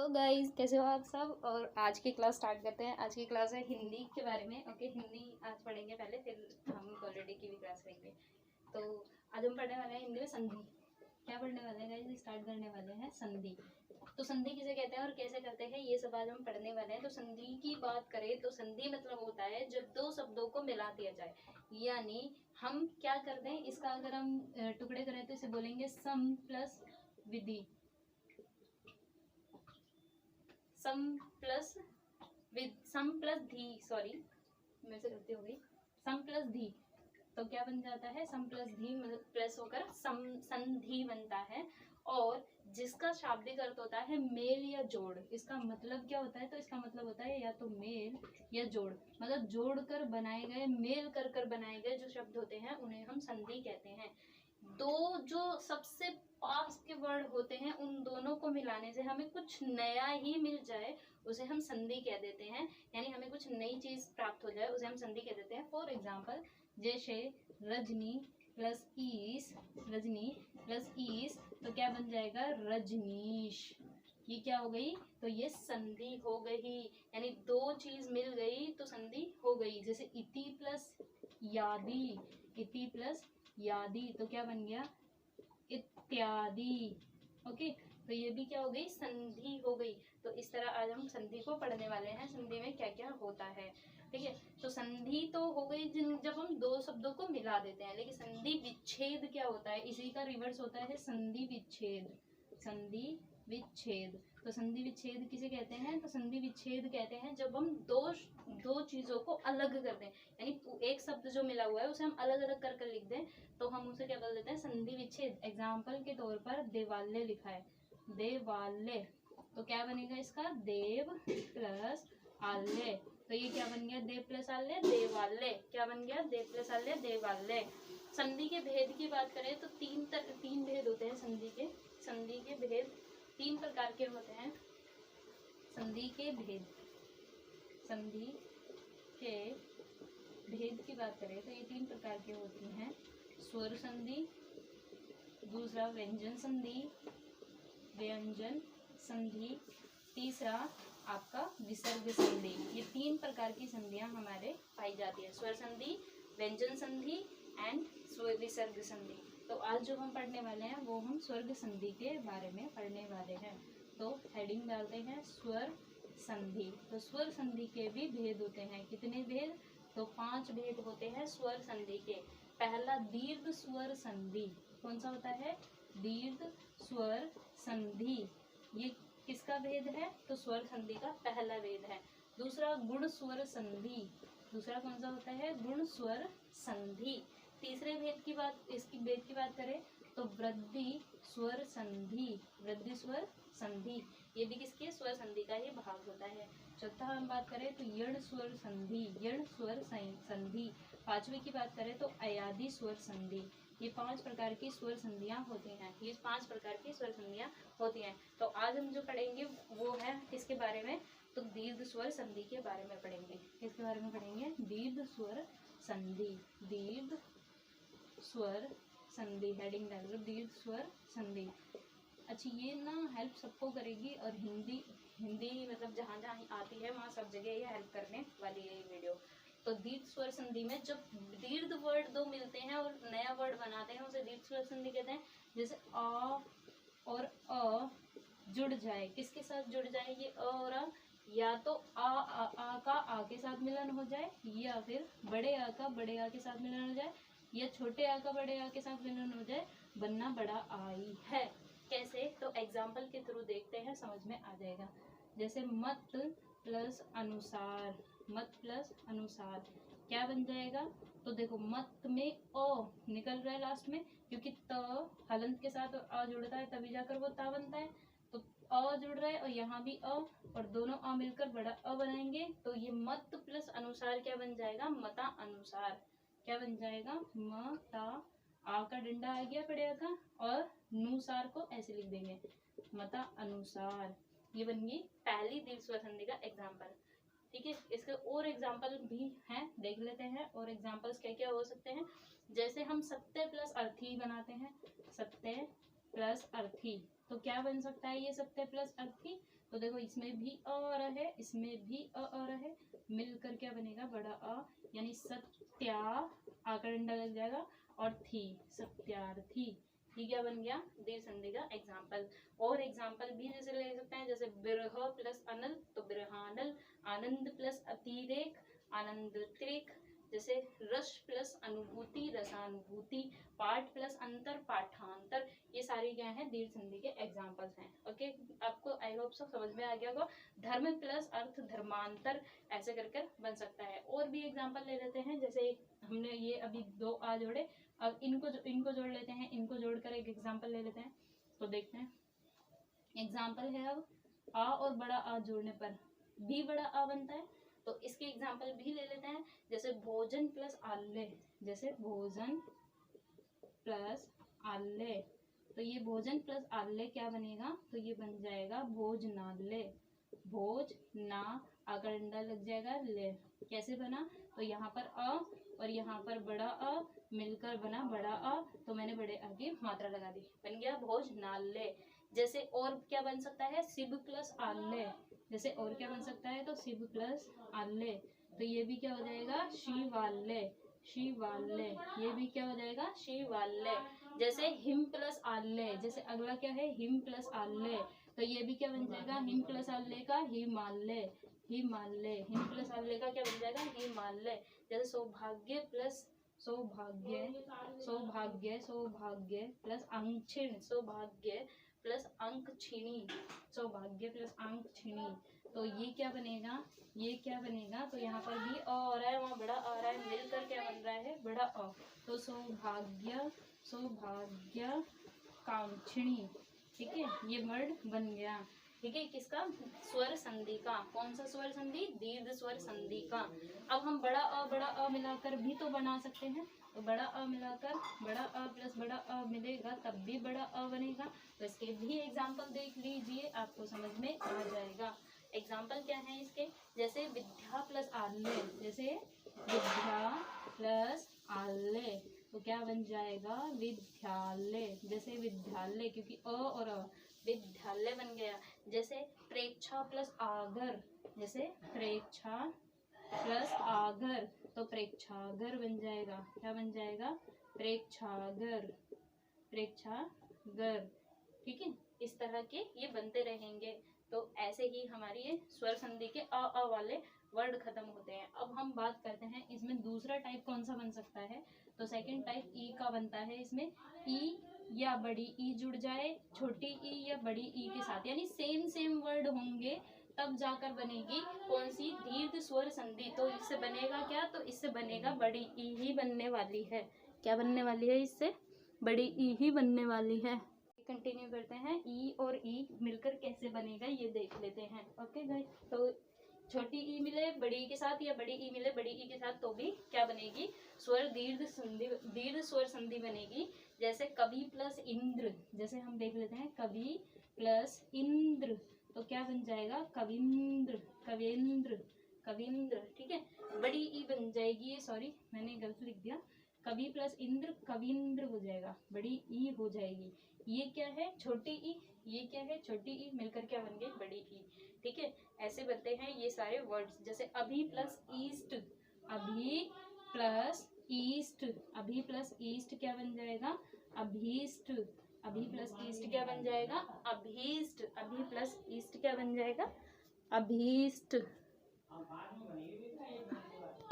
Hello guys, कैसे हो आप सब। और आज की क्लास स्टार्ट करते हैं। आज की क्लास है हिंदी के बारे में। ओके, हिंदी आज पढ़ेंगे पहले, फिर हम क्वालिटी की भी क्लास लेंगे। तो आज हम पढ़ने वाले हैं हिंदी में संधि। क्या पढ़ने वाले हैं गाइस? स्टार्ट करने वाले हैं संधि। तो संधि किसे कहते हैं और कैसे करते हैं, ये सब आज हम पढ़ने वाले हैं। तो संधि की बात करें तो संधि मतलब होता है जब दो शब्दों को मिला दिया जाए, यानी हम क्या करते हैं, इसका अगर हम टुकड़े करें तो इसे बोलेंगे सम प्लस विधि। सम प्लस धी, सॉरी मेरे से गलती हो गई, सम प्लस धी। तो क्या बन जाता है, सम प्लस धी प्लस होकर संधि बनता है। और जिसका शाब्दिक अर्थ होता है मेल या जोड़। इसका मतलब क्या होता है, तो इसका मतलब होता है या तो मेल या जोड़, मतलब जोड़कर बनाए गए, मेल कर कर बनाए गए जो शब्द होते हैं उन्हें हम संधि कहते हैं। दो जो सबसे पास के वर्ड होते हैं उन दोनों को मिलाने से हमें कुछ नया ही मिल जाए, उसे हम संधि कह देते हैं। यानी हमें कुछ नई चीज प्राप्त हो जाए उसे हम संधि कह देते हैं। फॉर एग्जाम्पल, जैसे रजनी प्लस ईस, रजनी प्लस ईस, तो क्या बन जाएगा, रजनीश। ये क्या हो गई, तो ये संधि हो गई। यानी दो चीज मिल गई तो संधि हो गई। जैसे इति प्लस यादी, इति प्लस यादी, तो क्या बन गया, इत्यादि। ओके, तो ये भी क्या हो गई, संधि हो गई। तो इस तरह आज हम संधि को पढ़ने वाले हैं, संधि में क्या क्या होता है। ठीक है, तो संधि तो हो गई जब हम दो शब्दों को मिला देते हैं। लेकिन संधि विच्छेद क्या होता है, इसी का रिवर्स होता है संधि विच्छेद। संधि विच्छेद, तो संधि विच्छेद किसे कहते हैं, तो संधि विच्छेद कहते हैं जब हम दो चीजों को अलग कर दें। यानी एक शब्द जो मिला हुआ है उसे हम अलग अलग कर कर लिख दें तो हम उसे क्या बोल देते हैं, संधि विच्छेद। एग्जाम्पल के तौर पर देवालय लिखा है, देवालय, तो क्या बनेगा इसका, देव प्लस आल्य। तो ये क्या बन गया, देव प्लस आल्य, देवालय। क्या बन गया, देव प्लस आल्य, देवालय। संधि के भेद की बात करें तो तीन भेद होते हैं संधि के। संधि के भेद तीन प्रकार के होते हैं। संधि के भेद, संधि के भेद की बात करें तो ये तीन प्रकार की होती हैं। स्वर संधि, दूसरा व्यंजन संधि, व्यंजन संधि, तीसरा आपका विसर्ग संधि। ये तीन प्रकार की संधियां हमारे पाई जाती है, स्वर संधि, व्यंजन संधि एंड विसर्ग संधि। तो आज जो हम पढ़ने वाले हैं वो हम स्वर्ग संधि के बारे में पढ़ने वाले हैं। तो हेडिंग डालते हैं स्वर संधि। तो स्वर संधि के भी भेद होते हैं। कितने भेद, तो 5 भेद होते हैं स्वर संधि के। पहला दीर्घ स्वर संधि, कौन सा होता है, दीर्घ स्वर संधि। ये किसका भेद है, तो स्वर संधि का पहला भेद है। दूसरा गुण स्वर संधि, दूसरा कौन सा होता है, गुण स्वर संधि। तीसरे भेद की बात, इसकी भेद की बात करें तो वृद्धि स्वर संधि, वृद्धि स्वर संधि। ये भी किसके, स्वर संधि का ही भाग होता है। चौथा हम बात करें तो यण स्वर संधि, यण स्वर संधि। पांचवी की बात करें तो अयादि स्वर संधि। ये 5 प्रकार की स्वर संधियां होती हैं। ये 5 प्रकार की स्वर संधियां होती हैं। तो आज हम जो पढ़ेंगे वो है किसके बारे में, तो दीर्घ स्वर संधि के बारे में पढ़ेंगे। किसके बारे में पढ़ेंगे, दीर्घ स्वर संधि, दीर्घ स्वर संधि। हेडिंग डाल दो, दीर्घ स्वर संधि। अच्छा, ये ना हेल्प सबको करेगी और हिंदी मतलब जहाँ जहाँ आती है वहाँ सब जगह ये हेल्प करने वाली है ये वीडियो। तो दीर्घ स्वर संधि में जब दीर्घ वर्ड दो मिलते हैं और नया वर्ड बनाते हैं उसे दीर्घ स्वर संधि कहते हैं। जैसे आ और अ जुड़ जाए, किसके साथ जुड़ जाए, ये अ और अ, या तो आ का आ के साथ मिलन हो जाए, या फिर बड़े आ का बड़े आ के साथ मिलन हो जाए, या छोटे आ का बड़े आ के साथ मिलन हो जाए, बनना बड़ा आई है। कैसे, तो एग्जाम्पल के थ्रू देखते हैं, समझ में आ जाएगा। जैसे मत प्लस अनुसार, मत प्लस अनुसार क्या बन जाएगा, तो देखो मत में अ निकल रहा है लास्ट में, क्योंकि त हलंत के साथ अ जुड़ता है तभी जाकर वो ता बनता है। तो अ जुड़ रहा है और यहाँ भी अ, और दोनों अ मिलकर बड़ा अ बनाएंगे। तो ये मत प्लस अनुसार क्या बन जाएगा, मता अनुसार। क्या बन जाएगा, मता, आ का डंडा आ गया बड़े आ का, और नुसार को ऐसे लिख देंगे, मता अनुसार। ये बन गई पहली दीर्घ स्वर संधि का एग्जाम्पल। ठीक है, इसके और एग्जाम्पल भी हैं, देख लेते हैं। और एग्जाम्पल्स क्या क्या हो सकते हैं, जैसे हम सत्य प्लस अर्थी बनाते हैं, सत्य प्लस अर्थी। तो क्या बन सकता है ये सत्य प्लस अर्थी, तो देखो इसमें भी अ आ रहा है, इसमें भी अ आ रहा है, मिलकर क्या बनेगा बड़ा अ, यानी सत्या, आ का डंडा लग जाएगा और थी, सत्यार्थी। ये क्या बन गया दीर्घ संधि का एग्जाम्पल। और एग्जाम्पल भी जैसे ले सकते हैं, जैसे बिरह प्लस अनल तो बिरहानल, आनंद प्लस अतिरेक आनंदतिरेक, जैसे रस प्लस अनुभूति रसानुभूति, पाठ प्लस अंतर पाठांतर। ये सारी क्या है दीर्घ संधि के एग्जाम्पल्स हैं। ओके, आपको आई होप सो समझ में आ गया होगा। धर्म प्लस अर्थ धर्मांतर, ऐसे करके बन सकता है। और भी एग्जाम्पल ले लेते हैं, जैसे हमने ये अभी दो आ जोड़े, अब इनको जोड़ लेते हैं, इनको जोड़कर एक एग्जाम्पल ले लेते हैं। तो देखते हैं एग्जाम्पल है, अब आ और बड़ा आ जोड़ने पर भी बड़ा आ बनता है। तो इसके एग्जाम्पल भी ले लेते हैं, जैसे भोजन प्लस आल्य, जैसे भोजन प्लस आल्य, तो ये भोजन प्लस आल्य क्या बनेगा, तो ये बन जाएगा भोजनालय। भोज ना आकर डंडा लग जाएगा ले, कैसे बना, तो यहाँ पर अ और यहाँ पर बड़ा अ मिलकर बना बड़ा अ, तो मैंने बड़े अ की मात्रा लगा दी, बन गया भोजनालय। जैसे और क्या बन सकता है, शिव प्लस आल्य, जैसे और क्या बन सकता है, तो शिव प्लस आल्य, तो ये भी क्या हो जाएगा शिवालय, शिवालय, ये भी क्या हो जाएगा शिवालय। जैसे हिम प्लस आल्य, जैसे अगला क्या है हिम प्लस आल्य, तो ये भी क्या बन जाएगा हिम प्लस आल्य का हिमालय, हिमालय, हिम प्लस आल्य का क्या बन जाएगा हिमालय। जैसे सौभाग्य प्लस सौभाग्य, सौभाग्य सौभाग्य प्लस अंक्षिण, सौभाग्य प्लस अंक छिणी, सौभाग्य प्लस अंक छिणी, तो ये क्या बनेगा, ये क्या बनेगा, तो यहाँ पर भी अ आ रहा है, वहाँ बड़ा आ रहा है, मिलकर क्या बन रहा है बड़ा अ, तो सौभाग्य सौभाग्य कांक्षिणी। ठीक है, ये वर्ड बन गया। ठीक है, किसका स्वर संधि का, कौन सा स्वर संधि दीर्घ स्वर संधि का। अब हम बड़ा अ मिलाकर भी तो बना सकते हैं, तो बड़ा अ मिलाकर बड़ा अ प्लस बड़ा अ मिलेगा तब भी बड़ा अ बनेगा। तो इसके भी एग्जाम्पल देख लीजिए, आपको समझ में आ जाएगा। एग्जाम्पल क्या है इसके, जैसे विद्या प्लस आल्य, जैसे विद्या प्लस आल्य, तो क्या बन जाएगा विद्यालय, जैसे विद्यालय क्योंकि अ और अ, विद्यालय बन गया। जैसे प्रेक्षा प्लस आगर, जैसे प्रेक्षा प्लस आगर, तो प्रेक्षागर बन जाएगा, क्या बन जाएगा प्रेक्षागर, प्रेक्षागर। ठीक है, इस तरह के ये बनते रहेंगे। तो ऐसे ही हमारी ये स्वर संधि के अ वाले वर्ड खत्म होते हैं। अब हम बात करते हैं इसमें दूसरा टाइप कौन सा बन सकता है, तो सेकंड टाइप ई का बनता है। इसमें ई या बड़ी ई जुड़ जाए छोटी ई या बड़ी ई के साथ, यानी सेम वर्ड होंगे तब जाकर बनेगी कौन सी दीर्घ स्वर संधि। तो इससे बनेगा क्या, तो इससे बनेगा बड़ी ई ही बनने वाली है। क्या बनने वाली है, इससे बड़ी ई ही बनने वाली है। कंटिन्यू करते हैं, ई और ई मिलकर कैसे बनेगा ये देख लेते हैं। ओके गाइस, तो छोटी ई मिले बड़ी ई के साथ या बड़ी ई मिले बड़ी ई के साथ तो भी क्या बनेगी स्वर दीर्घ संधि, दीर्घ स्वर संधि बनेगी। जैसे कवि प्लस इंद्र, जैसे हम देख लेते हैं कवि प्लस इंद्र, तो क्या बन जाएगा कविंद्र, कविंद्र, कविंद्र। ठीक है, बड़ी ई बन जाएगी, सॉरी मैंने गलत लिख दिया, कवि प्लस इंद्र कविंद्र हो जाएगा, बड़ी ई हो जाएगी। ये क्या है छोटी ई, ये क्या है छोटी ई, मिलकर क्या बन गई बड़ी ई। ठीक है, ऐसे बनते हैं ये सारे वर्ड्स। जैसे अभी प्लस ईस्ट, अभी प्लस ईस्ट, अभी प्लस ईस्ट क्या बन जाएगा अभीष्ट, अभी प्लस ईस्ट क्या बन जाएगा अभीष्ट, अभी प्लस ईस्ट क्या बन जाएगा अभीष्ट।